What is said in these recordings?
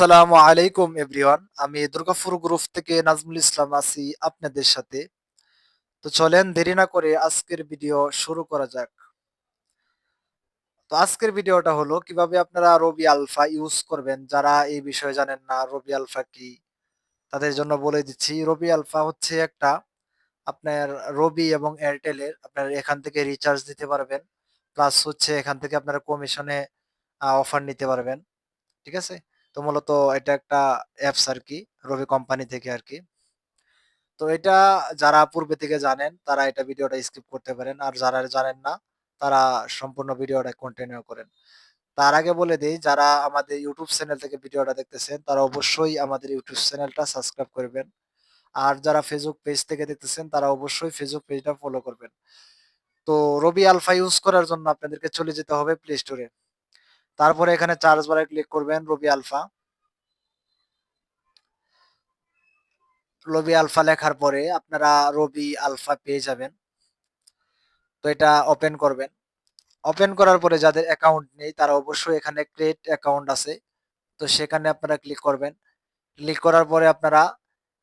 আসসালামু আলাইকুম এভরিওয়ান। আমি দুর্গাপুর গ্রুপ থেকে নাজমুল ইসলাম আছি আপনাদের সাথে। তো চলেন দেরি না করে আজকের ভিডিও শুরু করা যাক। তো আজকের ভিডিওটা হলো কিভাবে আপনারা রবি আলফা ইউজ করবেন। যারা এই বিষয়ে জানেন না রবি আলফা কি, তাদের জন্য বলে দিচ্ছি। রবি আলফা হচ্ছে একটা আপনার রবি এবং এয়ারটেলের আপনার এখান থেকে রিচার্জ দিতে পারবেন। প্লাস হচ্ছে এখান থেকে আপনারা কমিশনে অফার নিতে পারবেন। ঠিক আছে? তো মূলত এটা একটা অ্যাপস আরকি, রবি কোম্পানি থেকে আরকি। তো এটা যারা পূর্বে থেকে জানেন তারা এটা ভিডিওটা স্কিপ করতে পারেন। আর যারা জানেন না তারা সম্পূর্ণ ভিডিওটা কন্টিনিউ করেন। তার আগে বলে দেই যারা আমাদের YouTube চ্যানেল থেকে ভিডিওটা দেখতেছেন তারা অবশ্যই আমাদের YouTube চ্যানেলটা সাবস্ক্রাইব করবেন। আর যারা Facebook পেজ থেকে দেখতেছেন তারা অবশ্যই Facebook পেজটা ফলো করবেন। তো রবি আলফা ইউজ করার জন্য আপনাদেরকে চলে যেতে হবে প্লে স্টোরে। তারপরে এখানে সার্চ বারে ক্লিক করবেন রবি আলফা। রবি আলফা লেখার পরে আপনারা রবি আলফা পেয়ে যাবেন। তো এটা ওপেন করবেন। ওপেন করার পরে যাদের অ্যাকাউন্ট নেই তারা অবশ্যই এখানে ক্রিয়েট অ্যাকাউন্ট আছে। তো সেখানে আপনারা ক্লিক করবেন। ক্লিক করার পরে আপনারা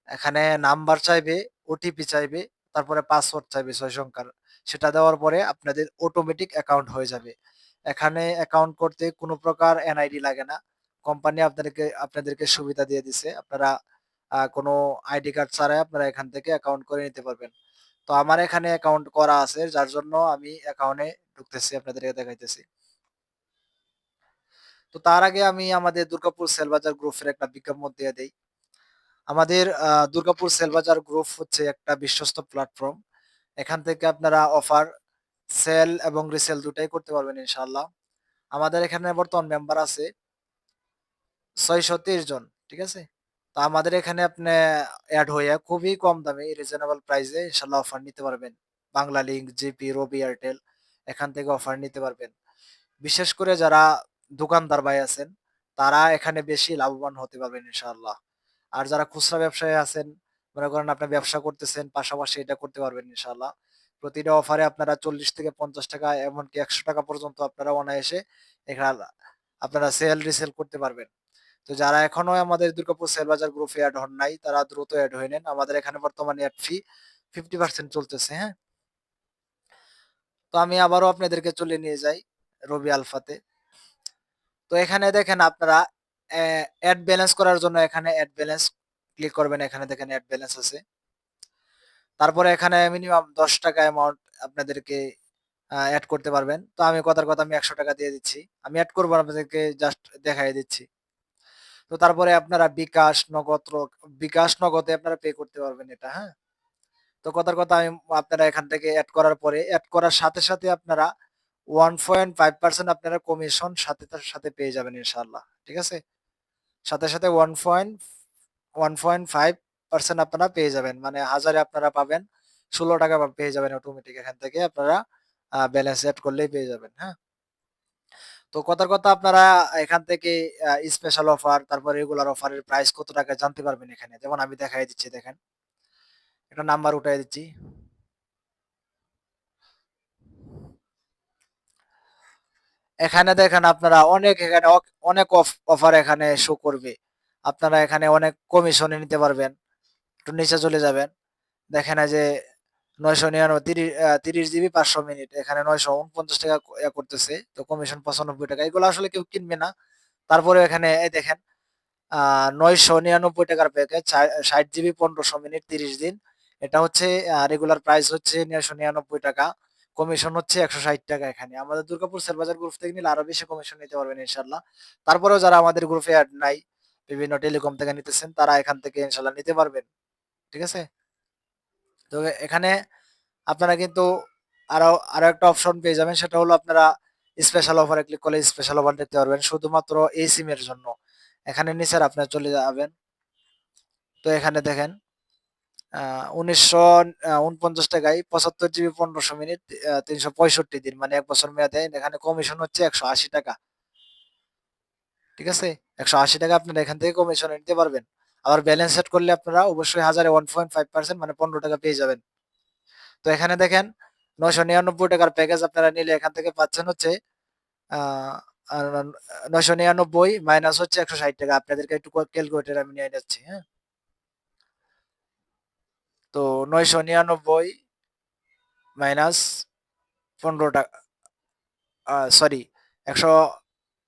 এখানে নাম্বার চাইবে, ওটিপি চাইবে, তারপরে পাসওয়ার্ড চাইবে ৬ সংখ্যার। সেটা দেওয়ার পরে আপনাদের অটোমেটিক অ্যাকাউন্ট হয়ে যাবে। এখানে অ্যাকাউন্ট করতে কোনো প্রকার এনআইডি লাগে না। কোম্পানি আপনাদেরকে সুবিধা দিয়ে দিছে। আপনারা কোনো আইডি কার্ড ছাড়াই আপনারা এখান থেকে অ্যাকাউন্ট করে নিতে পারবেন। তো আমার এখানে অ্যাকাউন্ট করা আছে যার জন্য আমি অ্যাকাউন্টে ঢুকতেছি আপনাদেরকে দেখাইতেছি। তো তার আগে আমি আমাদের দুর্গাপুর সেলবাজার গ্রুপের একটা বিজ্ঞাপন দিয়ে দেই। আমাদের দুর্গাপুর সেলবাজার গ্রুপ হচ্ছে একটা বিশ্বস্ত প্ল্যাটফর্ম। এখান থেকে আপনারা অফার, সেল এবং রিসেল দুটাই করতে পারবেন ইনশাআল্লাহ। আমাদের এখানে বর্তমান মেম্বার আছে ৬২৩ জন। ঠিক আছে? তো আমাদের এখানে আপনি এড হয়ে খুবই কম দামে রিজনেবল প্রাইসে ইনশাআল্লাহ অফার নিতে পারবেন। বাংলালিংক, জিপি, রবি, এয়ারটেল এখান থেকে অফার নিতে পারবেন। বিশেষ করে যারা দোকানদার ভাই আছেন, তারা এখানে বেশি লাভবান হতে পারবেন ইনশাআল্লাহ। আর যারা খুচরা ব্যবসায়ী আছেন, মনে করেন আপনি ব্যবসা করতেছেন, পাশাপাশি এটা করতে পারবেন ইনশাআল্লাহ। প্রতিটা অফারে আপনারা ৳৪০ থেকে ৳৫০ এমনকি ৳১০০ পর্যন্ত আপনারা অনায়াসে এখানে আপনারা সেল রিসেল করতে পারবেন। তো যারা এখনো আমাদের দুর্গাপুর সেল বাজার গ্রুপে এড হন নাই, তারা দ্রুত এড হয়ে নেন। আমাদের এখানে বর্তমানে এড ফি 50% চলতেছে, হ্যাঁ? তো আমি আবারও আপনাদেরকে চলে নিয়ে যাই রবি আলফাতে। তো এখানে দেখেন আপনারা এড ব্যালেন্স করার জন্য এখানে এড ব্যালেন্স ক্লিক করবেন। এখানে দেখেন এড ব্যালেন্স আছে। তারপরে এখানে মিনিমাম ৳১০ অ্যামাউন্ট আপনাদেরকে এড করতে পারবেন। তো আমি কথার কথা আমি ৳১০০ দিয়ে দিচ্ছি। আমি এড করব না, আপনাদেরকে জাস্ট দেখাইয়া দিচ্ছি। তো তারপরে আপনারা বিকাশ নগদে আপনারা পে করতে পারবেন এটা, হ্যাঁ? তো কথার কথা আপনারা এখান থেকে এড করার পরে এড করার সাথে, সাথে আপনারা 1.5% আপনারা কমিশন তার সাথে পেয়ে যাবেন ইনশাআল্লাহ। ঠিক আছে? সাথে, সাথে 1.5% আপনারা পেয়ে যাবেন। মানে হাজারে আপনারা পাবেন ৳১৬ পেয়ে যাবেন অটোমেটিক এখান থেকে আপনারা ব্যালেন্স এড করলেই পেয়ে যাবেন, হ্যাঁ? তো কথার কথা আপনারা এখান থেকে স্পেশাল অফার তারপর রেগুলার অফারের প্রাইস কত টাকা জানতে পারবেন এখানে। যেমন আমি দেখাইয়া দিচ্ছি দেখেন। একটা নাম্বার উঠাইয়া দিচ্ছি। এখানে দেখেন আপনারা অনেক এখানে অনেক অফার এখানে শো করবে। আপনারা এখানে অনেক কমিশনে নিতে পারবেন। একটু নিচে চলে যাবেন। দেখেন এই যে ৯৯৯ ৩০ জিবি ৫০০ মিনিট। এখানে ৳৯৪৯ করতেছে। তো কমিশন ৳৯৫। এগুলো আসলে কেউ কিনবে না। তারপরেও এখানে এই দেখেন আ ৳৯৯৯ র প্যাকেজ ৬০ জিবি ১৫০০ মিনিট ৩০ দিন। এটা হচ্ছে রেগুলার প্রাইস হচ্ছে ৳৯৯৯। কমিশন হচ্ছে ৳১৬০ এখানে। আমাদের দুর্গাপুর সেলবাজার গ্রুপ থেকে নিলে আরো বেশি কমিশন নিতে পারবেন ইনশাআল্লাহ। তারপরেও যারা আমাদের গ্রুপে এড নাই, বিভিন্ন টেলিকম থেকে নিতেছেন তারা এখান থেকে ইনশাআল্লাহ নিতে পারবেন। ঠিক আছে? তো এখানে আপনারা কিন্তু আরো একটা অপশন পেয়ে যাবেন। সেটা হলো আপনারা স্পেশাল অফারে ক্লিক করলে স্পেশাল অফার দেখতে পারবেন শুধুমাত্র এই সিমের জন্য। এখানে নিচের আপনারা চলে যাবেন। তো এখানে দেখেন আ ৳১৯৪৯ ৭৫ জিবি ১৫০০ মিনিট ৩৬৫ দিন মানে ১ বছর মেয়াদে এখানে কমিশন হচ্ছে ৳১৮০। ঠিক আছে? ৳১৮০ আপনারা এখান থেকে কমিশনে নিতে পারবেন। আবার ব্যালেন্স সেট করলে আপনারা অবশ্যই হাজারে 1.5% মানে ৳১৫ পেয়ে যাবেন। তো এখানে দেখেন ৳৯৯৯ র প্যাকেজ আপনারা নিলে এখান থেকে পাচ্ছেন হচ্ছে আ আর ৯৯৯ মাইনাস হচ্ছে ৳১৬০ আপনাদেরকে একটু ক্যালকুলেটর আমি নিয়ে যাচ্ছি, হ্যাঁ? তো ৯৯৯ মাইনাস ৳১৫ সরি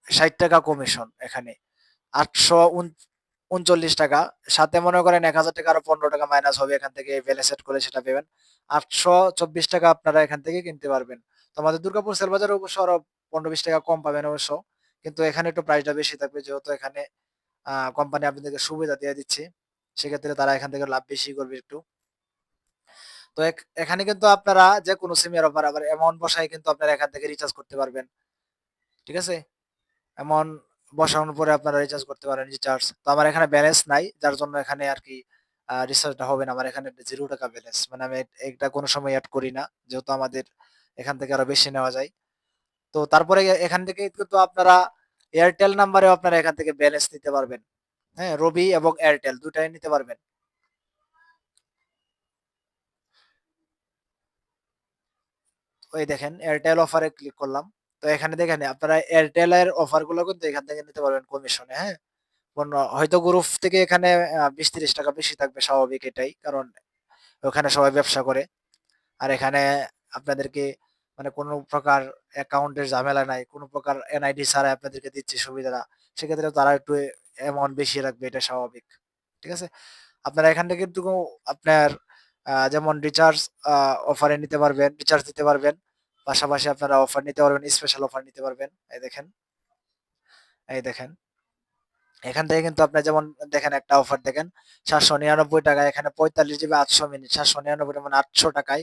৳১৬০ কমিশন এখানে। ৳৮৩৯ সাথে মনে করেন ৳১,০০০ আরো ৳১৫ মাইনাস হবে এখান থেকে ভ্যালু সেট করলে সেটা পেবেন। ৳৮২৪ আপনারা এখান থেকে কিনতে পারবেন। তো আমাদের দুর্গাপুর সেল বাজারে অবশ্য আরো ৳১৫-৳২০ কম পাবেন অবশ্য। কিন্তু এখানে একটু প্রাইসটা বেশি থাকবে যেহেতু এখানে কোম্পানি আপনাদেরকে সুবিধা দিয়ে দিচ্ছে। সেক্ষেত্রে তারা এখান থেকে লাভ বেশি করবে একটু। তো এখানে কিন্তু আপনারা যেকোনো সিমের অফার আবার অ্যামাউন্ট বসায় কিন্তু আপনারা এখান থেকে রিচার্জ করতে পারবেন। ঠিক আছে? অ্যামাউন্ট বসানোর পরে আপনারা রিচার্জ করতে পারেন রিচার্জ। তো আমার এখানে ব্যালেন্স নাই। যার জন্য এখানে আরকি রিচার্জটা হবে না। আমার এখানে ৳0 ব্যালেন্স। মানে আমি এটা কোনো সময় এড করি না। যেহেতু আমাদের এখান থেকে আরো বেশি নেওয়া যায়। তো তারপরে এখান থেকে কিন্তু আপনারা এয়ারটেল নাম্বারেও আপনারা এখান থেকে ব্যালেন্স নিতে পারবেন। হ্যাঁ? রবি এবং এয়ারটেল ২ টাই নিতে পারবেন। ওই দেখেন এয়ারটেল অফারে ক্লিক করলাম। তো এখানে দেখেন আপনারা এয়ারটেলের অফারগুলো কিন্তু এখান থেকে নিতে পারবেন কমিশনে, হ্যাঁ? হয়তো গ্রুপ থেকে এখানে ৳২০-৳৩০ বেশি থাকবে স্বাভাবিক এটাই। কারণ ওখানে সবাই ব্যবসা করে। আর এখানে আপনাদেরকে মানে কোন প্রকার অ্যাকাউন্টের ঝামেলা নাই। কোন প্রকার এনআইডি ছাড়াই আপনাদেরকে দিচ্ছে সুবিধাটা। সেক্ষেত্রে তারা একটু অ্যামাউন্ট বেশি রাখবে এটা স্বাভাবিক। ঠিক আছে? আপনারা এখান থেকে কিন্তু আপনার যেমন রিচার্জ আ অফারে নিতে পারবেন, রিচার্জ দিতে পারবেন। পাশাপাশি আপনারা অফার নিতে পারবেন, স্পেশাল অফার নিতে পারবেন। এই দেখেন। এখান থেকে কিন্তু আপনার যেমন দেখেন একটা অফার দেখেন ৳৭৯৯ এখানে ৪৫ জিবি ৮০০ মিনিট ৭৯৯ মানে ৳৮০০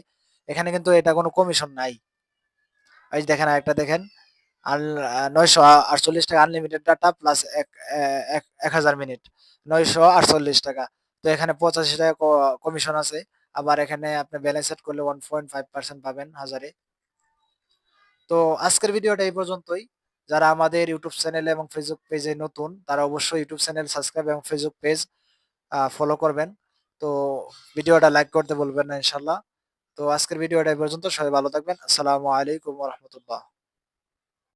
এখানে কিন্তু এটা কোনো কমিশন নাই। এই যে দেখেন আরেকটা দেখেন আল ৳৯৪৮ আনলিমিটেড ডাটা প্লাস এক এ এক ১,০০০ মিনিট ৳৯৪৮ তো এখানে ৳৮৫ কমিশন আছে। আবার এখানে আপনি ব্যালেন্স সেট করলে 1.5% পাবেন ১,০০০ এ। তো আজকের ভিডিওটা এই পর্যন্তই। যারা আমাদের YouTube চ্যানেলে এবং Facebook পেজে নতুন তারা অবশ্যই YouTube চ্যানেল সাবস্ক্রাইব এবং Facebook পেজ ফলো করবেন। তো ভিডিওটা লাইক করতে ভুলবেন না ইনশাআল্লাহ। তো আজকের ভিডিওটা এই পর্যন্ত। সবাই ভালো থাকবেন। আসসালামু আলাইকুম ওয়া রাহমাতুল্লাহ।